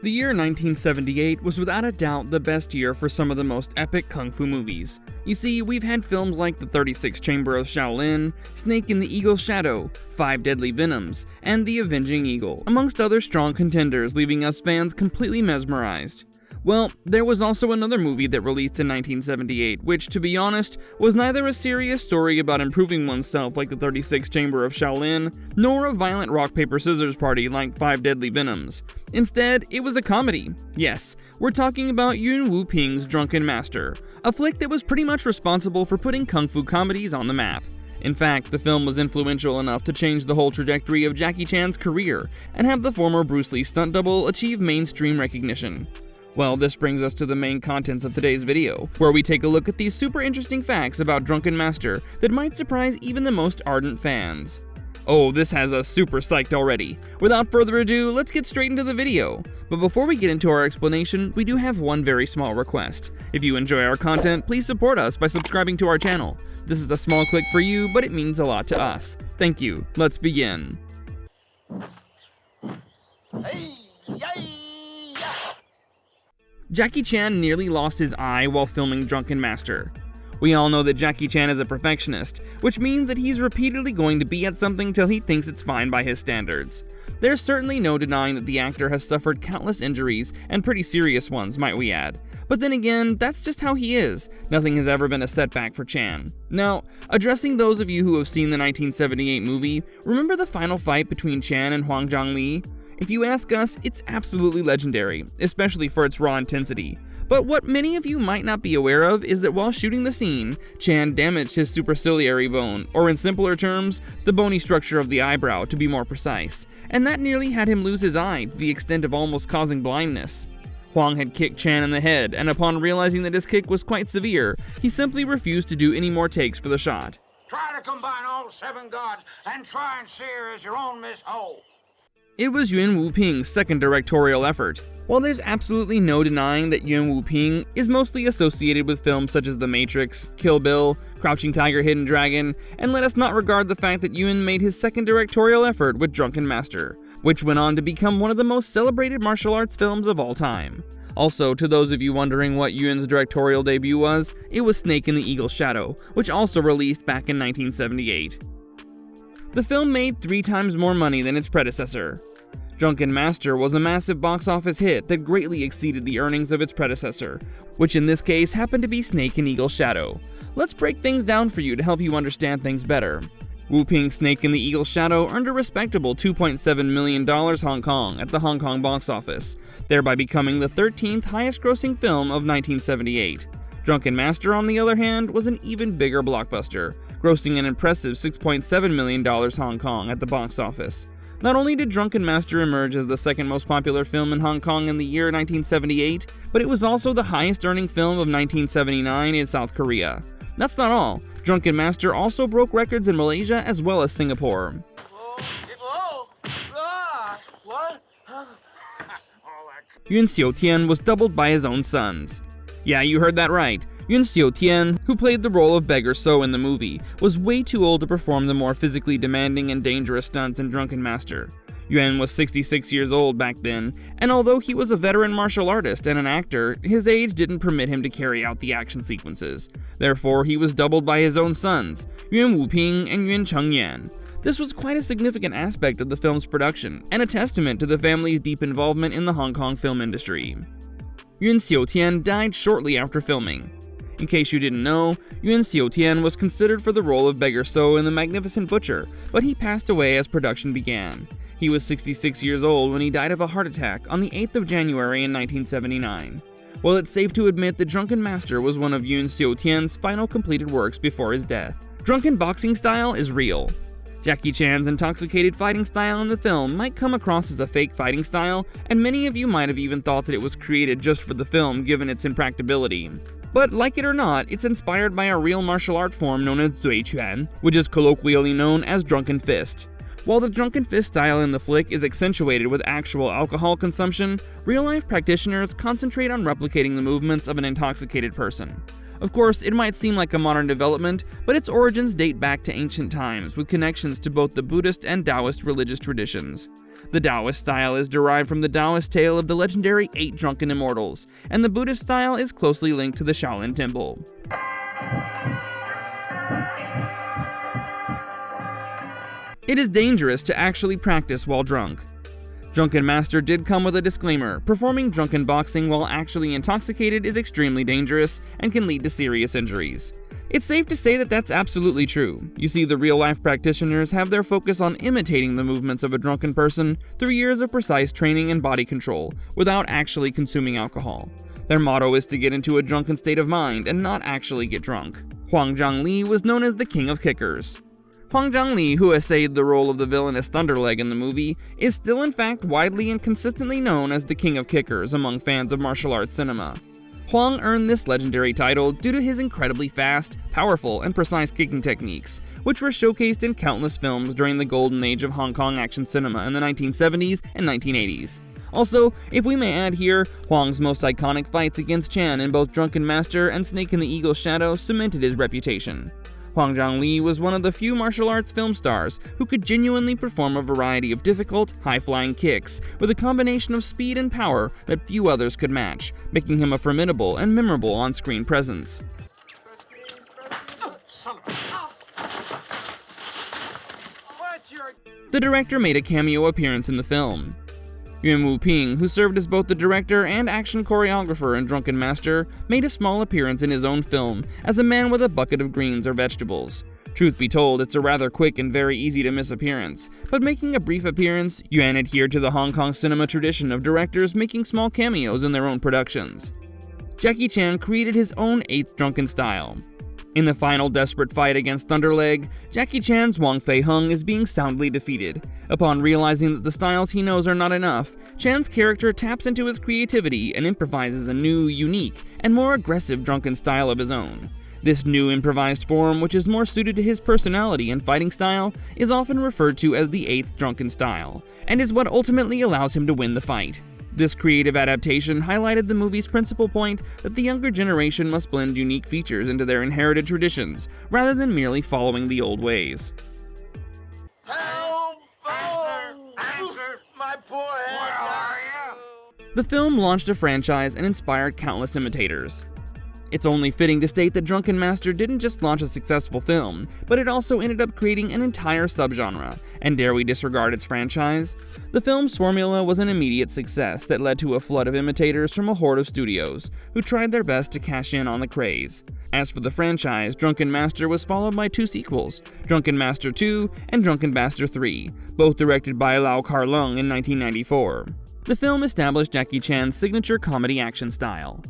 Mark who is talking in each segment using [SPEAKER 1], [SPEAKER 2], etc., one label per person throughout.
[SPEAKER 1] The year 1978 was without a doubt the best year for some of the most epic kung fu movies. You see, we've had films like The 36th Chamber of Shaolin, Snake in the Eagle's Shadow, Five Deadly Venoms, and The Avenging Eagle, amongst other strong contenders, leaving us fans completely mesmerized. Well, there was also another movie that released in 1978, which, to be honest, was neither a serious story about improving oneself like The 36th Chamber of Shaolin, nor a violent rock-paper-scissors party like Five Deadly Venoms. Instead, it was a comedy. Yes, we're talking about Yuen Woo-ping's Drunken Master, a flick that was pretty much responsible for putting kung fu comedies on the map. In fact, the film was influential enough to change the whole trajectory of Jackie Chan's career, and have the former Bruce Lee stunt double achieve mainstream recognition. Well, this brings us to the main contents of today's video, where we take a look at these super interesting facts about Drunken Master that might surprise even the most ardent fans. Oh, this has us super psyched already. Without further ado, let's get straight into the video. But before we get into our explanation, we do have one very small request. If you enjoy our content, please support us by subscribing to our channel. This is a small click for you, but it means a lot to us. Thank you. Let's begin.
[SPEAKER 2] Hey, yay!
[SPEAKER 1] Jackie Chan nearly lost his eye while filming Drunken Master. We all know that Jackie Chan is a perfectionist, which means that he's repeatedly going to be at something till he thinks it's fine by his standards. There's certainly no denying that the actor has suffered countless injuries, and pretty serious ones, might we add. But then again, that's just how he is. Nothing has ever been a setback for Chan. Now, addressing those of you who have seen the 1978 movie, remember the final fight between Chan and Hwang Jong-lee? If you ask us, it's absolutely legendary, especially for its raw intensity. But what many of you might not be aware of is that while shooting the scene, Chan damaged his superciliary bone, or in simpler terms, the bony structure of the eyebrow to be more precise, and that nearly had him lose his eye to the extent of almost causing blindness. Hwang had kicked Chan in the head, and upon realizing that his kick was quite severe, he simply refused to do any more takes for the shot.
[SPEAKER 2] Try to combine all 7 gods and try and see her as your own Miss Ho.
[SPEAKER 1] It was Yuen Woo-ping's second directorial effort. While there's absolutely no denying that Yuen Woo-ping is mostly associated with films such as The Matrix, Kill Bill, Crouching Tiger, Hidden Dragon, and let us not regard the fact that Yuen made his second directorial effort with Drunken Master, which went on to become one of the most celebrated martial arts films of all time. Also, to those of you wondering what Yuen's directorial debut was, it was Snake in the Eagle's Shadow, which also released back in 1978. The film made 3 times more money than its predecessor. Drunken Master was a massive box office hit that greatly exceeded the earnings of its predecessor, which in this case happened to be Snake in Eagle's Shadow. Let's break things down for you to help you understand things better. Woo-ping's Snake in the Eagle's Shadow earned a respectable $2.7 million Hong Kong at the Hong Kong box office, thereby becoming the 13th highest grossing film of 1978. Drunken Master, on the other hand, was an even bigger blockbuster, grossing an impressive $6.7 million Hong Kong at the box office. Not only did Drunken Master emerge as the second most popular film in Hong Kong in the year 1978, but it was also the highest earning film of 1979 in South Korea. That's not all. Drunken Master also broke records in Malaysia as well as Singapore. Yuen Xiu-tian was doubled by his own sons. Yeah, you heard that right. Yuen Xiu-tian, who played the role of Beggar So in the movie, was way too old to perform the more physically demanding and dangerous stunts in Drunken Master. Yuen was 66 years old back then, and although he was a veteran martial artist and an actor, his age didn't permit him to carry out the action sequences. Therefore, he was doubled by his own sons, Yuen Woo-ping and Yuen Cheng-yan. This was quite a significant aspect of the film's production, and a testament to the family's deep involvement in the Hong Kong film industry. Yuen Xiu-tian died shortly after filming. In case you didn't know, Yuen Xiu-tian was considered for the role of Beggar So in The Magnificent Butcher, but he passed away as production began. He was 66 years old when he died of a heart attack on the 8th of January in 1979. Well, it's safe to admit that Drunken Master was one of Yuen Xiu-tian's final completed works before his death. Drunken boxing style is real. Jackie Chan's intoxicated fighting style in the film might come across as a fake fighting style, and many of you might have even thought that it was created just for the film given its impracticability. But like it or not, it's inspired by a real martial art form known as Zui Quan, which is colloquially known as Drunken Fist. While the Drunken Fist style in the flick is accentuated with actual alcohol consumption, real-life practitioners concentrate on replicating the movements of an intoxicated person. Of course, it might seem like a modern development, but its origins date back to ancient times with connections to both the Buddhist and Taoist religious traditions. The Taoist style is derived from the Taoist tale of the legendary 8 drunken immortals, and the Buddhist style is closely linked to the Shaolin Temple. It is dangerous to actually practice while drunk. Drunken Master did come with a disclaimer: performing drunken boxing while actually intoxicated is extremely dangerous and can lead to serious injuries. It's safe to say that that's absolutely true. You see, the real-life practitioners have their focus on imitating the movements of a drunken person through years of precise training and body control, without actually consuming alcohol. Their motto is to get into a drunken state of mind and not actually get drunk. Huang Zhangli was known as the King of Kickers. Huang Zhangli, who essayed the role of the villainous Thunderleg in the movie, is still in fact widely and consistently known as the King of Kickers among fans of martial arts cinema. Huang earned this legendary title due to his incredibly fast, powerful, and precise kicking techniques, which were showcased in countless films during the golden age of Hong Kong action cinema in the 1970s and 1980s. Also, if we may add here, Huang's most iconic fights against Chan in both Drunken Master and Snake in the Eagle's Shadow cemented his reputation. Huang Zhangli was one of the few martial arts film stars who could genuinely perform a variety of difficult, high-flying kicks with a combination of speed and power that few others could match, making him a formidable and memorable on-screen presence. The director made a cameo appearance in the film. Yuen, who served as both the director and action choreographer in Drunken Master, made a small appearance in his own film as a man with a bucket of greens or vegetables. Truth be told, it's a rather quick and very easy to miss appearance, but making a brief appearance, Yuen adhered to the Hong Kong cinema tradition of directors making small cameos in their own productions. Jackie Chan created his own 8th drunken style. In the final desperate fight against Thunderleg, Jackie Chan's Wong Fei-hung is being soundly defeated. Upon realizing that the styles he knows are not enough, Chan's character taps into his creativity and improvises a new, unique, and more aggressive drunken style of his own. This new improvised form, which is more suited to his personality and fighting style, is often referred to as the 8th drunken style, and is what ultimately allows him to win the fight. This creative adaptation highlighted the movie's principal point that the younger generation must blend unique features into their inherited traditions, rather than merely following the old ways.
[SPEAKER 2] Help! Answer! My poor head! Where are you?
[SPEAKER 1] The film launched a franchise and inspired countless imitators. It's only fitting to state that Drunken Master didn't just launch a successful film, but it also ended up creating an entire subgenre, and dare we disregard its franchise? The film's formula was an immediate success that led to a flood of imitators from a horde of studios, who tried their best to cash in on the craze. As for the franchise, Drunken Master was followed by 2 sequels, Drunken Master 2 and Drunken Master 3, both directed by Lau Kar-leung in 1994. The film established Jackie Chan's signature comedy action style.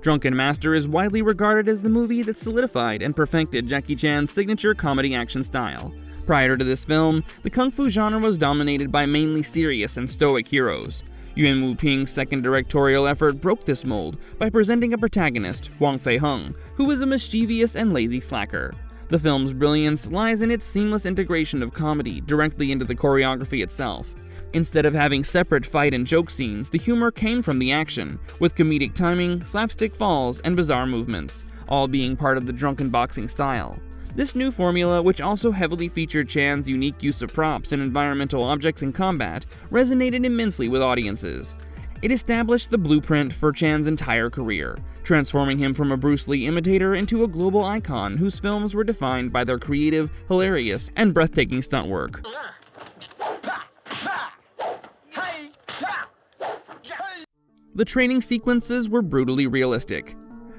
[SPEAKER 1] Drunken Master is widely regarded as the movie that solidified and perfected Jackie Chan's signature comedy action style. Prior to this film, the kung fu genre was dominated by mainly serious and stoic heroes. Yuen second directorial effort broke this mold by presenting a protagonist, Wong Fei-hung, who was a mischievous and lazy slacker. The film's brilliance lies in its seamless integration of comedy directly into the choreography itself. Instead of having separate fight and joke scenes, the humor came from the action, with comedic timing, slapstick falls, and bizarre movements, all being part of the drunken boxing style. This new formula, which also heavily featured Chan's unique use of props and environmental objects in combat, resonated immensely with audiences. It established the blueprint for Chan's entire career, transforming him from a Bruce Lee imitator into a global icon whose films were defined by their creative, hilarious, and breathtaking stunt work. The training sequences were brutally realistic.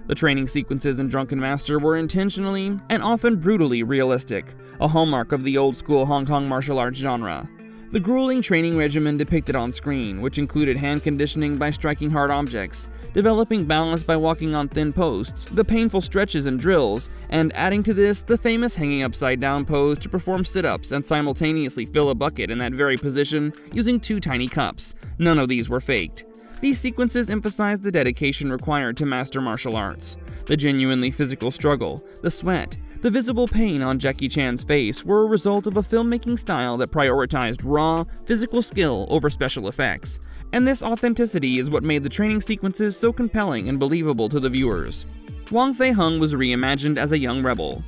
[SPEAKER 1] The training sequences in Drunken Master were intentionally and often brutally realistic, a hallmark of the old-school Hong Kong martial arts genre. The grueling training regimen depicted on screen, which included hand conditioning by striking hard objects, developing balance by walking on thin posts, the painful stretches and drills, and adding to this, the famous hanging upside down pose to perform sit-ups and simultaneously fill a bucket in that very position using 2 tiny cups. None of these were faked. These sequences emphasize the dedication required to master martial arts. The genuinely physical struggle, the sweat, the visible pain on Jackie Chan's face were a result of a filmmaking style that prioritized raw, physical skill over special effects. And this authenticity is what made the training sequences so compelling and believable to the viewers. Wong Fei-hung was reimagined as a young rebel.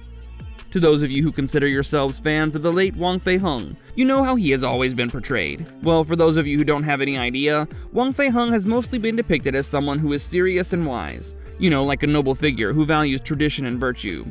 [SPEAKER 1] To those of you who consider yourselves fans of the late Wong Fei-hung, you know how he has always been portrayed. Well, for those of you who don't have any idea, Wong Fei-hung has mostly been depicted as someone who is serious and wise. You know, like a noble figure who values tradition and virtue.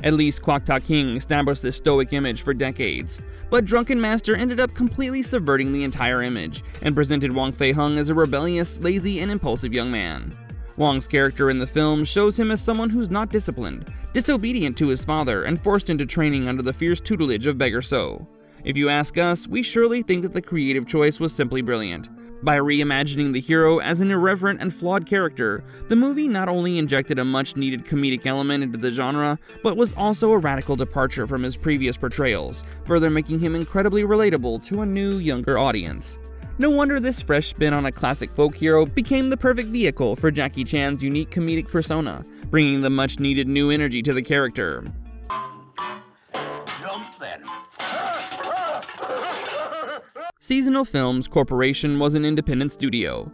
[SPEAKER 1] At least Kwok Ta-king established this stoic image for decades, but Drunken Master ended up completely subverting the entire image and presented Wong Fei-hung as a rebellious, lazy, and impulsive young man. Wong's character in the film shows him as someone who's not disciplined, disobedient to his father, and forced into training under the fierce tutelage of Beggar So. If you ask us, we surely think that the creative choice was simply brilliant. By reimagining the hero as an irreverent and flawed character, the movie not only injected a much-needed comedic element into the genre, but was also a radical departure from his previous portrayals, further making him incredibly relatable to a new, younger audience. No wonder this fresh spin on a classic folk hero became the perfect vehicle for Jackie Chan's unique comedic persona, bringing the much-needed new energy to the character.
[SPEAKER 2] Jump then.
[SPEAKER 1] Seasonal Films Corporation was an independent studio.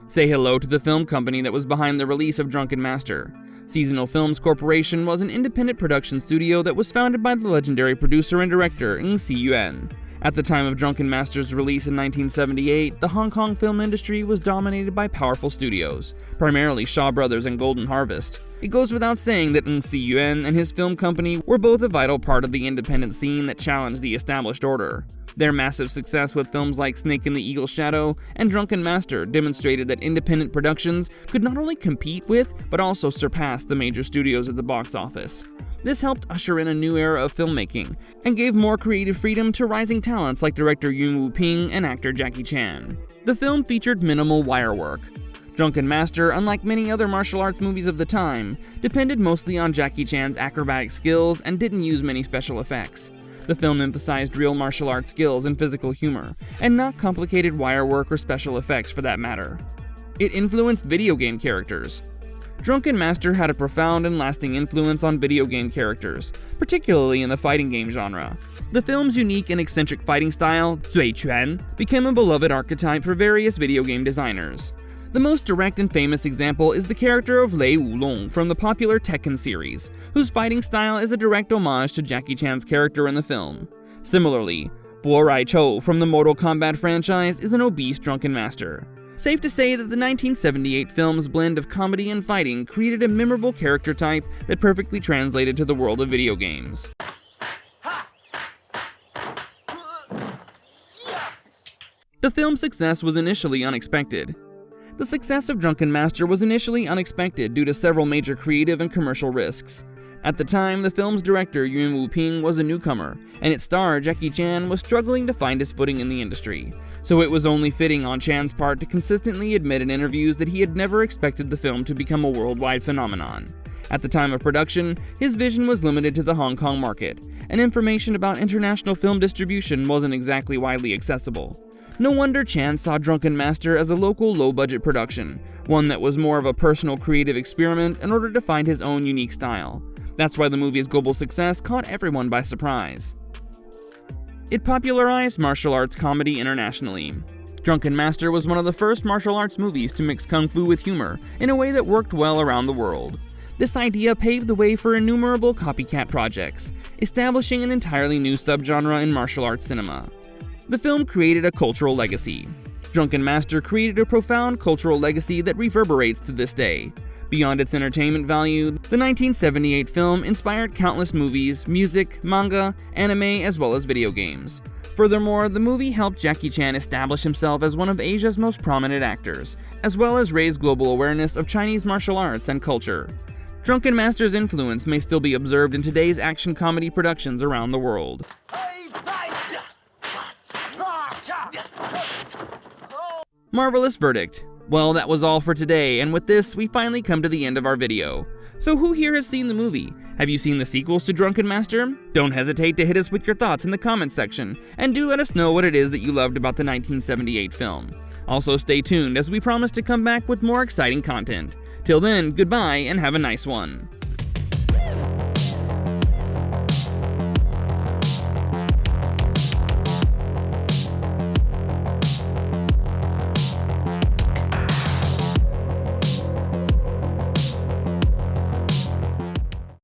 [SPEAKER 1] Say hello to the film company that was behind the release of Drunken Master. Seasonal Films Corporation was an independent production studio that was founded by the legendary producer and director Yuen. At the time of Drunken Master's release in 1978, the Hong Kong film industry was dominated by powerful studios, primarily Shaw Brothers and Golden Harvest. It goes without saying that Yuen and his film company were both a vital part of the independent scene that challenged the established order. Their massive success with films like Snake in the Eagle's Shadow and Drunken Master demonstrated that independent productions could not only compete with, but also surpass the major studios at the box office. This helped usher in a new era of filmmaking, and gave more creative freedom to rising talents like director Yuen Woo-ping and actor Jackie Chan. The film featured minimal wire work. Drunken Master, unlike many other martial arts movies of the time, depended mostly on Jackie Chan's acrobatic skills and didn't use many special effects. The film emphasized real martial arts skills and physical humor, and not complicated wire work or special effects for that matter. It influenced video game characters. Drunken Master had a profound and lasting influence on video game characters, particularly in the fighting game genre. The film's unique and eccentric fighting style, Zui Quan, became a beloved archetype for various video game designers. The most direct and famous example is the character of Lei Wulong from the popular Tekken series, whose fighting style is a direct homage to Jackie Chan's character in the film. Similarly, Bo Rai Cho from the Mortal Kombat franchise is an obese Drunken Master. Safe to say that the 1978 film's blend of comedy and fighting created a memorable character type that perfectly translated to the world of video games. The film's success was initially unexpected. The success of Drunken Master was initially unexpected due to several major creative and commercial risks. At the time, the film's director Yuen Woo-ping was a newcomer, and its star Jackie Chan was struggling to find his footing in the industry, so it was only fitting on Chan's part to consistently admit in interviews that he had never expected the film to become a worldwide phenomenon. At the time of production, his vision was limited to the Hong Kong market, and information about international film distribution wasn't exactly widely accessible. No wonder Chan saw Drunken Master as a local low-budget production, one that was more of a personal creative experiment in order to find his own unique style. That's why the movie's global success caught everyone by surprise. It popularized martial arts comedy internationally. Drunken Master was one of the first martial arts movies to mix kung fu with humor in a way that worked well around the world. This idea paved the way for innumerable copycat projects, establishing an entirely new subgenre in martial arts cinema. The film created a cultural legacy. Drunken Master created a profound cultural legacy that reverberates to this day. Beyond its entertainment value, the 1978 film inspired countless movies, music, manga, anime, as well as video games. Furthermore, the movie helped Jackie Chan establish himself as one of Asia's most prominent actors, as well as raise global awareness of Chinese martial arts and culture. Drunken Master's influence may still be observed in today's action comedy productions around the world. Marvelous verdict. Well, that was all for today, and with this, we finally come to the end of our video. So who here has seen the movie? Have you seen the sequels to Drunken Master? Don't hesitate to hit us with your thoughts in the comments section, and do let us know what it is that you loved about the 1978 film. Also stay tuned as we promise to come back with more exciting content. Till then, goodbye and have a nice one.